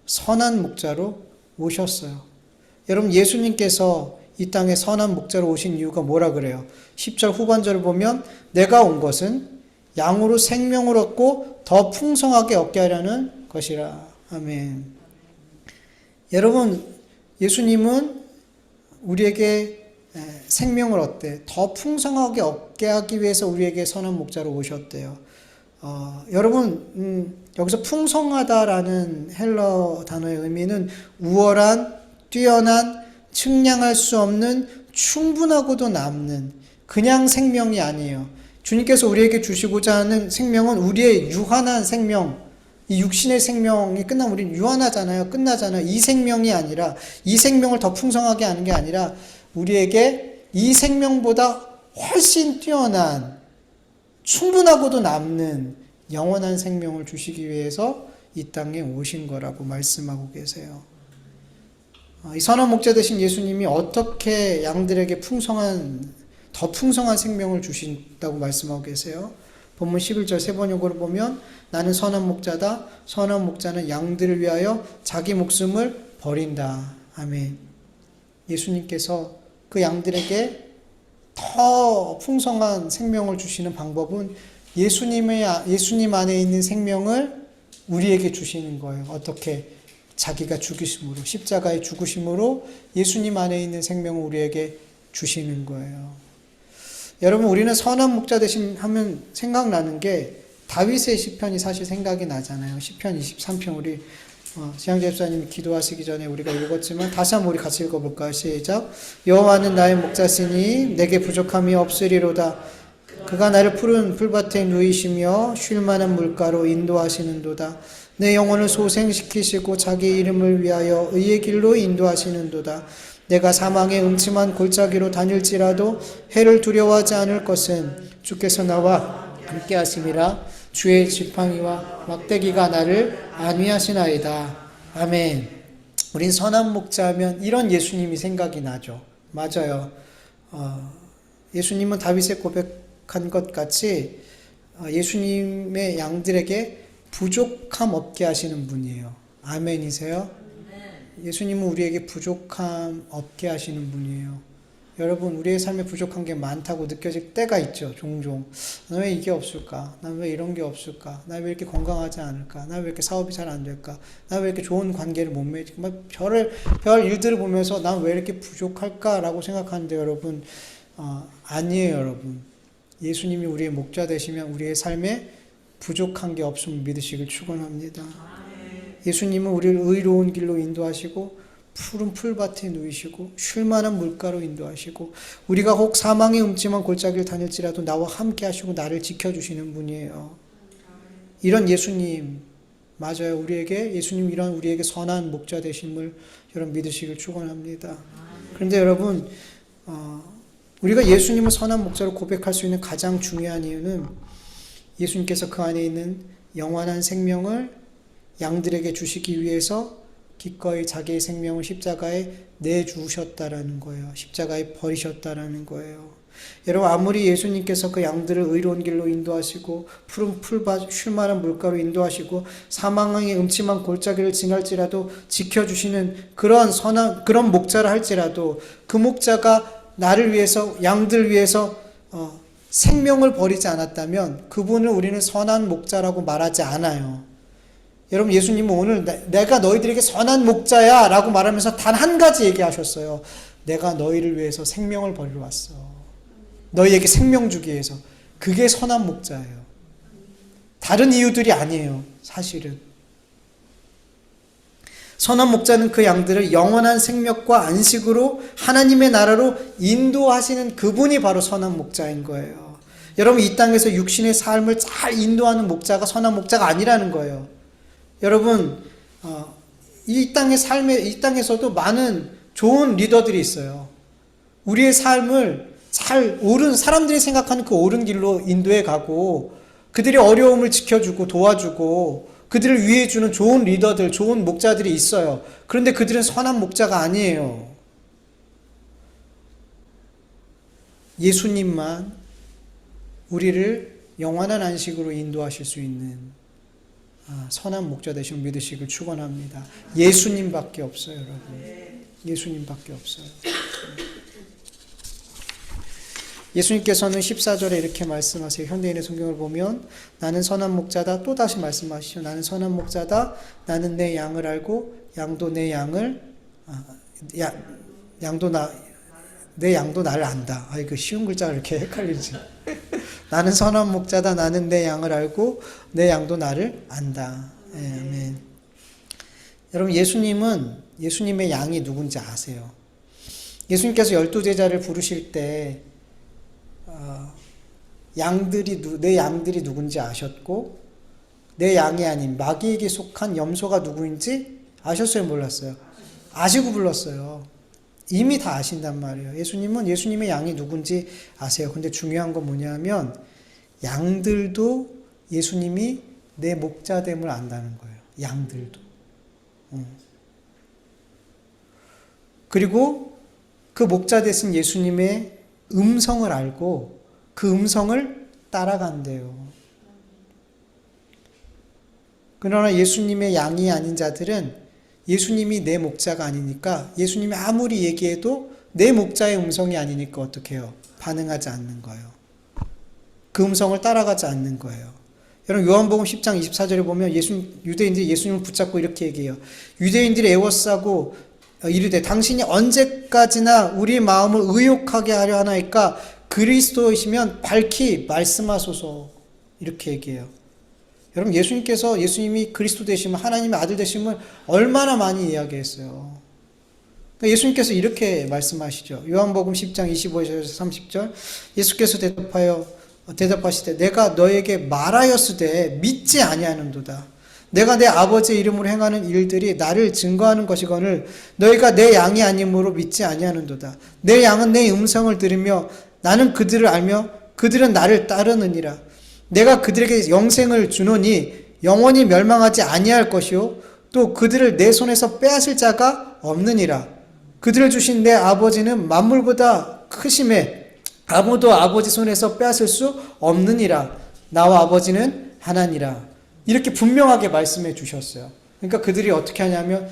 선한 목자로 오셨어요. 여러분, 예수님께서 이 땅에 선한 목자로 오신 이유가 뭐라 그래요? 10절 후반절을 보면 내가 온 것은 양으로 생명을 얻고 더 풍성하게 얻게 하려는 것이라. 아멘. 여러분, 예수님은 우리에게 생명을 얻되 더 풍성하게 얻게 하기 위해서 우리에게 선한 목자로 오셨대요. 여러분, 여기서 풍성하다라는 헬러 단어의 의미는 우월한, 뛰어난, 측량할 수 없는, 충분하고도 남는 그냥 생명이 아니에요. 주님께서 우리에게 주시고자 하는 생명은 우리의 유한한 생명, 이 육신의 생명이 끝나면 우리는 유한하잖아요. 끝나잖아요. 이 생명이 아니라, 이 생명을 더 풍성하게 하는 게 아니라 우리에게 이 생명보다 훨씬 뛰어난, 충분하고도 남는 영원한 생명을 주시기 위해서 이 땅에 오신 거라고 말씀하고 계세요. 이 선한 목자 되신 예수님이 어떻게 양들에게 더 풍성한 생명을 주신다고 말씀하고 계세요? 본문 11절 세 번역으로 보면 나는 선한 목자다. 선한 목자는 양들을 위하여 자기 목숨을 버린다. 아멘. 예수님께서 그 양들에게 더 풍성한 생명을 주시는 방법은 예수님 안에 있는 생명을 우리에게 주시는 거예요. 어떻게? 자기가 죽으심으로, 십자가의 죽으심으로 예수님 안에 있는 생명을 우리에게 주시는 거예요. 여러분, 우리는 선한 목자 되심 하면 생각나는 게 다윗의 시편이 사실 생각이 나잖아요. 시편 23편 우리 지향재 집사님이 기도하시기 전에 우리가 읽었지만 다시 한번 우리 같이 읽어볼까요? 시작. 여호와는 나의 목자시니 내게 부족함이 없으리로다. 그가 나를 푸른 풀밭에 누이시며 쉴 만한 물가로 인도하시는도다. 내 영혼을 소생시키시고 자기 이름을 위하여 의의 길로 인도하시는도다. 내가 사망의 음침한 골짜기로 다닐지라도 해를 두려워하지 않을 것은 주께서 나와 함께 하심이라. 주의 지팡이와 막대기가 나를 안위하시나이다. 아멘. 우린 선한 목자 하면 이런 예수님이 생각이 나죠. 맞아요. 예수님은 다윗의 고백한 것 같이 예수님의 양들에게 부족함 없게 하시는 분이에요. 아멘이세요? 예수님은 우리에게 부족함 없게 하시는 분이에요. 여러분, 우리의 삶에 부족한 게 많다고 느껴질 때가 있죠. 종종. 나 왜 이게 없을까? 나 왜 이런 게 없을까? 나 왜 이렇게 건강하지 않을까? 나 왜 이렇게 사업이 잘 안 될까? 나 왜 이렇게 좋은 관계를 못 맺을까? 막 별 일들을 보면서 난 왜 이렇게 부족할까라고 생각하는데 여러분, 아니에요, 여러분. 예수님이 우리의 목자 되시면 우리의 삶에 부족한 게 없음을 믿으시길 축원합니다. 예수님은 우리를 의로운 길로 인도하시고 푸른 풀밭에 누이시고 쉴 만한 물가로 인도하시고 우리가 혹 사망의 음침한 골짜기를 다닐지라도 나와 함께 하시고 나를 지켜주시는 분이에요. 이런 예수님, 맞아요. 예수님 이런 우리에게 선한 목자 되심을 여러분 믿으시길 축원합니다. 그런데 여러분, 우리가 예수님을 선한 목자로 고백할 수 있는 가장 중요한 이유는 예수님께서 그 안에 있는 영원한 생명을 양들에게 주시기 위해서 기꺼이 자기의 생명을 십자가에 내주셨다라는 거예요. 십자가에 버리셨다라는 거예요. 여러분, 아무리 예수님께서 그 양들을 의로운 길로 인도하시고 푸른 풀밭 쉴 만한 물가로 인도하시고 사망의 음침한 골짜기를 지날지라도 지켜주시는 그런 목자를 할지라도 그 목자가 나를 위해서, 양들 위해서 생명을 버리지 않았다면 그분을 우리는 선한 목자라고 말하지 않아요. 여러분, 예수님은 오늘 내가 너희들에게 선한 목자야 라고 말하면서 단 한 가지 얘기하셨어요. 내가 너희를 위해서 생명을 버리러 왔어. 너희에게 생명 주기 위해서. 그게 선한 목자예요. 다른 이유들이 아니에요, 사실은. 선한 목자는 그 양들을 영원한 생명과 안식으로 하나님의 나라로 인도하시는 그분이 바로 선한 목자인 거예요. 여러분 이 땅에서 육신의 삶을 잘 인도하는 목자가 선한 목자가 아니라는 거예요. 여러분 이 땅에서도 많은 좋은 리더들이 있어요. 우리의 삶을 잘 사람들이 생각하는 그 옳은 길로 인도해 가고 그들의 어려움을 지켜주고 도와주고 그들을 위해주는 좋은 리더들, 좋은 목자들이 있어요. 그런데 그들은 선한 목자가 아니에요. 예수님만 우리를 영원한 안식으로 인도하실 수 있는 선한 목자 되심을 믿으시길 축원합니다. 예수님밖에 없어요, 여러분. 예수님밖에 없어요. 예수님께서는 14절에 이렇게 말씀하세요. 현대인의 성경을 보면 나는 선한 목자다. 또 다시 말씀하시죠. 나는 선한 목자다. 나는 내 양을 알고 양도 내 양을 내 양도 나를 안다. 그 쉬운 글자가 이렇게 헷갈리지. 나는 선한 목자다. 나는 내 양을 알고 내 양도 나를 안다. 아멘. 여러분 예수님의 양이 누군지 아세요? 예수님께서 12제자를 부르실 때 내 양들이 누군지 아셨고 내 양이 아닌 마귀에게 속한 염소가 누구인지 아셨어요? 몰랐어요? 아시고 불렀어요. 이미 다 아신단 말이에요. 예수님은 예수님의 양이 누군지 아세요. 근데 중요한 건 뭐냐면 양들도 예수님이 내 목자됨을 안다는 거예요. 양들도. 그리고 그 목자 되신 예수님의 음성을 알고 그 음성을 따라간대요. 그러나 예수님의 양이 아닌 자들은 예수님이 내 목자가 아니니까 예수님이 아무리 얘기해도 내 목자의 음성이 아니니까 어떻게 해요? 반응하지 않는 거예요. 그 음성을 따라가지 않는 거예요. 여러분 요한복음 10장 24절에 보면 유대인들이 예수님을 붙잡고 이렇게 얘기해요. 유대인들이 애워싸고 이르되 당신이 언제까지나 우리 마음을 의욕하게 하려 하나이까 그리스도이시면 밝히 말씀하소서 이렇게 얘기해요. 여러분 예수님이 그리스도 되심을 하나님의 아들 되심을 얼마나 많이 이야기했어요. 그러니까 예수님께서 이렇게 말씀하시죠. 요한복음 10장 25절에서 30절 예수께서 대답하시되 내가 너에게 말하였으되 믿지 아니하는도다. 내가 내 아버지의 이름으로 행하는 일들이 나를 증거하는 것이거늘 너희가 내 양이 아니므로 믿지 아니하는도다. 내 양은 내 음성을 들으며 나는 그들을 알며 그들은 나를 따르느니라. 내가 그들에게 영생을 주노니 영원히 멸망하지 아니할 것이요 또 그들을 내 손에서 빼앗을 자가 없느니라. 그들을 주신 내 아버지는 만물보다 크심에 아무도 아버지 손에서 빼앗을 수 없느니라. 나와 아버지는 하나니라. 이렇게 분명하게 말씀해 주셨어요. 그러니까 그들이 어떻게 하냐면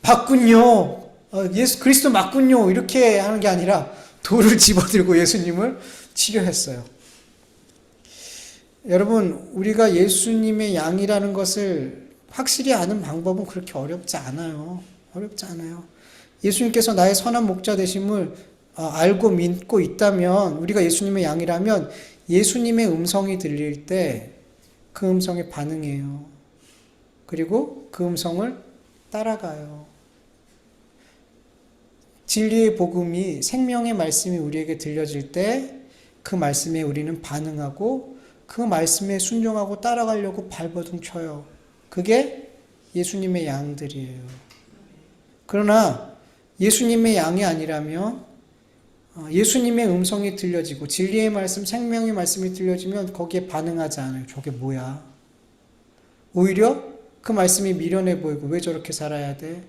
맞군요. 예수 그리스도 맞군요. 이렇게 하는 게 아니라 돌을 집어들고 예수님을 치료했어요. 여러분 우리가 예수님의 양이라는 것을 확실히 아는 방법은 그렇게 어렵지 않아요. 예수님께서 나의 선한 목자 되심을 알고 믿고 있다면 우리가 예수님의 양이라면 예수님의 음성이 들릴 때 그 음성에 반응해요. 그리고 그 음성을 따라가요. 진리의 복음이 생명의 말씀이 우리에게 들려질 때 그 말씀에 우리는 반응하고 그 말씀에 순종하고 따라가려고 발버둥 쳐요. 그게 예수님의 양들이에요. 그러나 예수님의 양이 아니라면 예수님의 음성이 들려지고 진리의 말씀, 생명의 말씀이 들려지면 거기에 반응하지 않아요. 저게 뭐야? 오히려 그 말씀이 미련해 보이고 왜 저렇게 살아야 돼?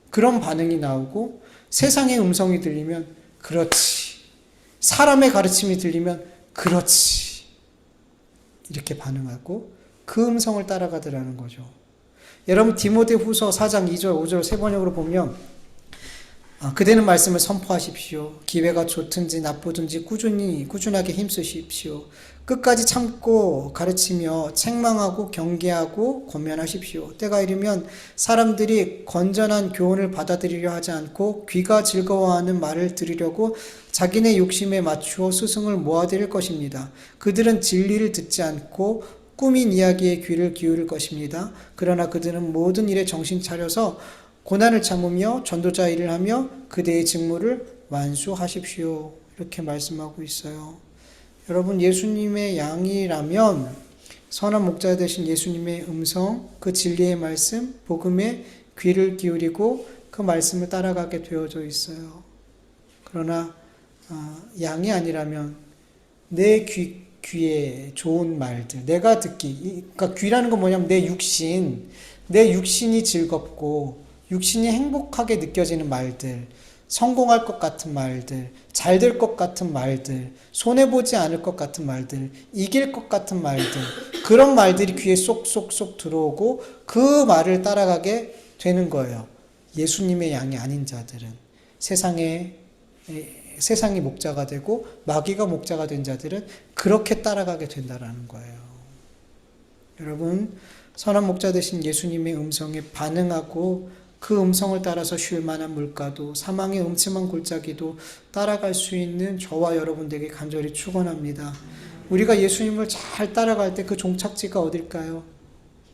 그런 반응이 나오고 세상의 음성이 들리면 그렇지. 사람의 가르침이 들리면 그렇지. 이렇게 반응하고 그 음성을 따라가더라는 거죠. 여러분 디모데후서 4장 2절 5절 세 번역으로 보면 그대는 말씀을 선포하십시오. 기회가 좋든지 나쁘든지 꾸준하게 힘쓰십시오. 끝까지 참고 가르치며 책망하고 경계하고 권면하십시오. 때가 이르면 사람들이 건전한 교훈을 받아들이려 하지 않고 귀가 즐거워하는 말을 들으려고 자기네 욕심에 맞추어 스승을 모아들일 것입니다. 그들은 진리를 듣지 않고 꾸민 이야기에 귀를 기울일 것입니다. 그러나 그들은 모든 일에 정신 차려서 고난을 참으며 전도자 일을 하며 그대의 직무를 완수하십시오. 이렇게 말씀하고 있어요. 여러분, 예수님의 양이라면 선한 목자 되신 예수님의 음성, 그 진리의 말씀, 복음에 귀를 기울이고 그 말씀을 따라가게 되어져 있어요. 그러나 양이 아니라면 내 귀에 좋은 말들, 내가 듣기, 그러니까 귀라는 건 뭐냐면 내 육신이 즐겁고 육신이 행복하게 느껴지는 말들, 성공할 것 같은 말들, 잘 될 것 같은 말들, 손해보지 않을 것 같은 말들, 이길 것 같은 말들, 그런 말들이 귀에 쏙쏙쏙 들어오고 그 말을 따라가게 되는 거예요. 예수님의 양이 아닌 자들은 세상이 목자가 되고 마귀가 목자가 된 자들은 그렇게 따라가게 된다라는 거예요. 여러분, 선한 목자 되신 예수님의 음성에 반응하고 그 음성을 따라서 쉴 만한 물가도 사망의 음침한 골짜기도 따라갈 수 있는 저와 여러분들에게 간절히 축원합니다. 우리가 예수님을 잘 따라갈 때 그 종착지가 어딜까요?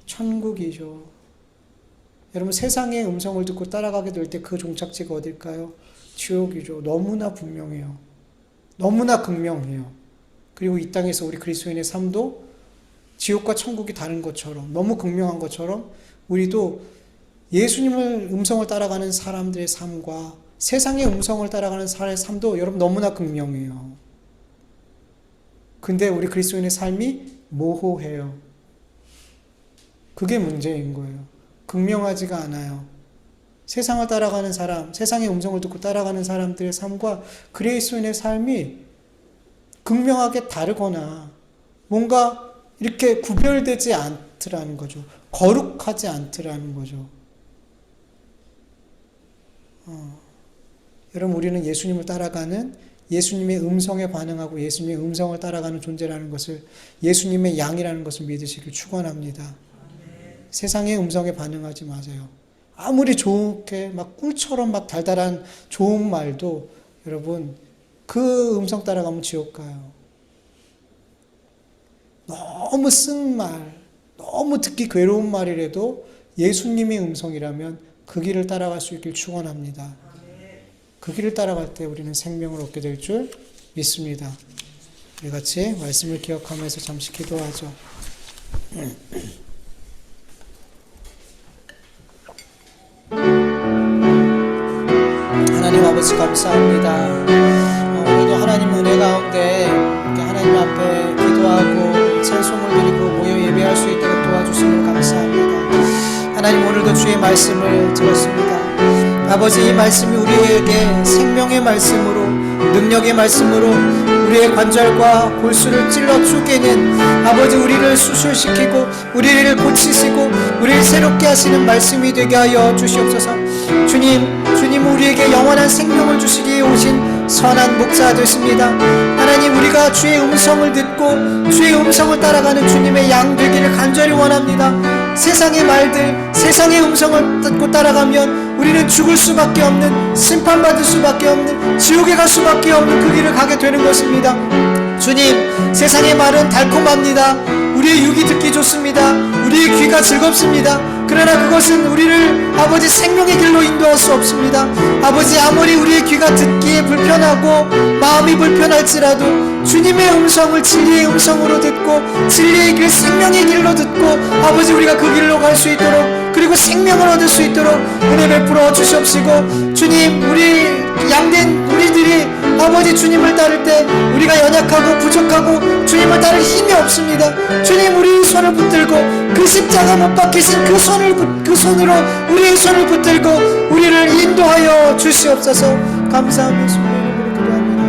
천국이죠. 여러분, 세상의 음성을 듣고 따라가게 될 때 그 종착지가 어딜까요? 지옥이죠. 너무나 분명해요. 너무나 극명해요. 그리고 이 땅에서 우리 그리스도인의 삶도 지옥과 천국이 다른 것처럼, 너무 극명한 것처럼 우리도 예수님을 음성을 따라가는 사람들의 삶과 세상의 음성을 따라가는 사람의 삶도 여러분 너무나 극명해요. 근데 우리 그리스도인의 삶이 모호해요. 그게 문제인 거예요. 극명하지가 않아요. 세상을 따라가는 사람, 세상의 음성을 듣고 따라가는 사람들의 삶과 그리스도인의 삶이 극명하게 다르거나 뭔가 이렇게 구별되지 않더라는 거죠. 거룩하지 않더라는 거죠. 여러분, 우리는 예수님을 따라가는, 예수님의 음성에 반응하고 예수님의 음성을 따라가는 존재라는 것을, 예수님의 양이라는 것을 믿으시길 축원합니다. 세상의 음성에 반응하지 마세요. 아무리 좋게 막 꿀처럼 막 달달한 좋은 말도 여러분 그 음성 따라가면 지옥 가요. 너무 쓴 말, 너무 듣기 괴로운 말이라도 예수님의 음성이라면 그 길을 따라갈 수 있길 축원합니다. 그 길을 따라갈 때 우리는 생명을 얻게 될 줄 믿습니다. 우리 같이 말씀을 기억하면서 잠시 기도하죠. 하나님 아버지 감사합니다. 오늘도 하나님 은혜 가운데 하나님 앞에 기도하고 찬송을 드리고 모여 예배할 수 있도록 도와주심을 감사합니다. 하나님, 오늘도 주의 말씀을 들었습니다. 아버지, 이 말씀이 우리에게 생명의 말씀으로, 능력의 말씀으로 우리의 관절과 골수를 찔러 쪼개는, 아버지, 우리를 수술시키고 우리를 고치시고 우리를 새롭게 하시는 말씀이 되게 하여 주시옵소서. 주님 우리에게 영원한 생명을 주시기 위해 오신 선한 목자 되십니다. 하나님, 우리가 주의 음성을 듣고 주의 음성을 따라가는 주님의 양 되기를 간절히 원합니다. 세상의 말들, 세상의 음성을 듣고 따라가면 우리는 죽을 수밖에 없는, 심판받을 수밖에 없는, 지옥에 갈 수밖에 없는 그 길을 가게 되는 것입니다. 주님, 세상의 말은 달콤합니다. 우리의 육이 듣기 좋습니다. 우리의 귀가 즐겁습니다. 그러나 그것은 우리를 아버지 생명의 길로 인도할 수 없습니다. 아버지, 아무리 우리의 귀가 듣기에 불편하고 마음이 불편할지라도 주님의 음성을 진리의 음성으로 듣고 진리의 길, 생명의 길로 듣고 아버지, 우리가 그 길로 갈 수 있도록, 그리고 생명을 얻을 수 있도록 은혜 베풀어 주시옵시고, 주님, 우리 양된 우리들이 아버지 주님을 따를 때 우리가 연약하고 부족하고 주님을 따를 힘이 없습니다. 주님, 우리의 손을 붙들고 그 십자가 못 박히신 그 손으로 우리의 손을 붙들고 우리를 인도하여 주시옵소서. 감사하며 주님의 이름으로 기도합니다.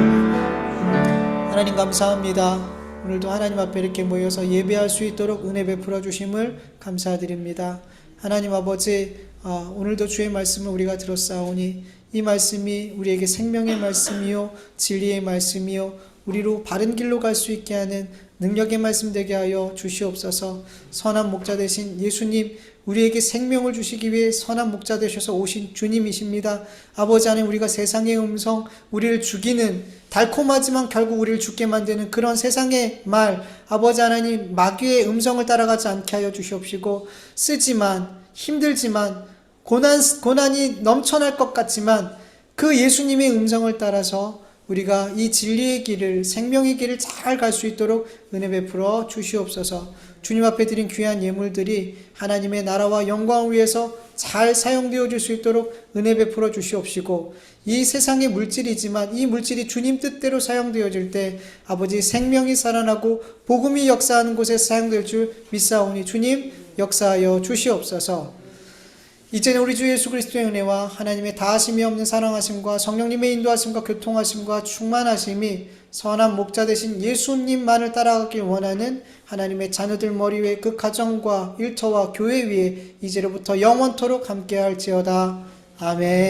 하나님 감사합니다. 오늘도 하나님 앞에 이렇게 모여서 예배할 수 있도록 은혜 베풀어 주심을 감사드립니다. 하나님 아버지, 오늘도 주의 말씀을 우리가 들었사오니 이 말씀이 우리에게 생명의 말씀이요 진리의 말씀이요 우리로 바른 길로 갈 수 있게 하는 능력의 말씀 되게 하여 주시옵소서. 선한 목자 되신 예수님, 우리에게 생명을 주시기 위해 선한 목자 되셔서 오신 주님이십니다. 아버지 하나님, 우리가 세상의 음성, 우리를 죽이는, 달콤하지만 결국 우리를 죽게 만드는 그런 세상의 말, 아버지 하나님, 마귀의 음성을 따라가지 않게 하여 주시옵시고, 쓰지만 힘들지만 고난이 넘쳐날 것 같지만 그 예수님의 음성을 따라서 우리가 이 진리의 길을, 생명의 길을 잘 갈 수 있도록 은혜 베풀어 주시옵소서. 주님 앞에 드린 귀한 예물들이 하나님의 나라와 영광을 위해서 잘 사용되어질 수 있도록 은혜 베풀어 주시옵시고, 이 세상의 물질이지만 이 물질이 주님 뜻대로 사용되어질 때 아버지 생명이 살아나고 복음이 역사하는 곳에 사용될 줄 믿사오니 주님 역사하여 주시옵소서. 이제는 우리 주 예수 그리스도의 은혜와 하나님의 다하심이 없는 사랑하심과 성령님의 인도하심과 교통하심과 충만하심이 선한 목자 되신 예수님만을 따라가길 원하는 하나님의 자녀들 머리 위에, 그 가정과 일터와 교회 위에 이제로부터 영원토록 함께할지어다. 아멘.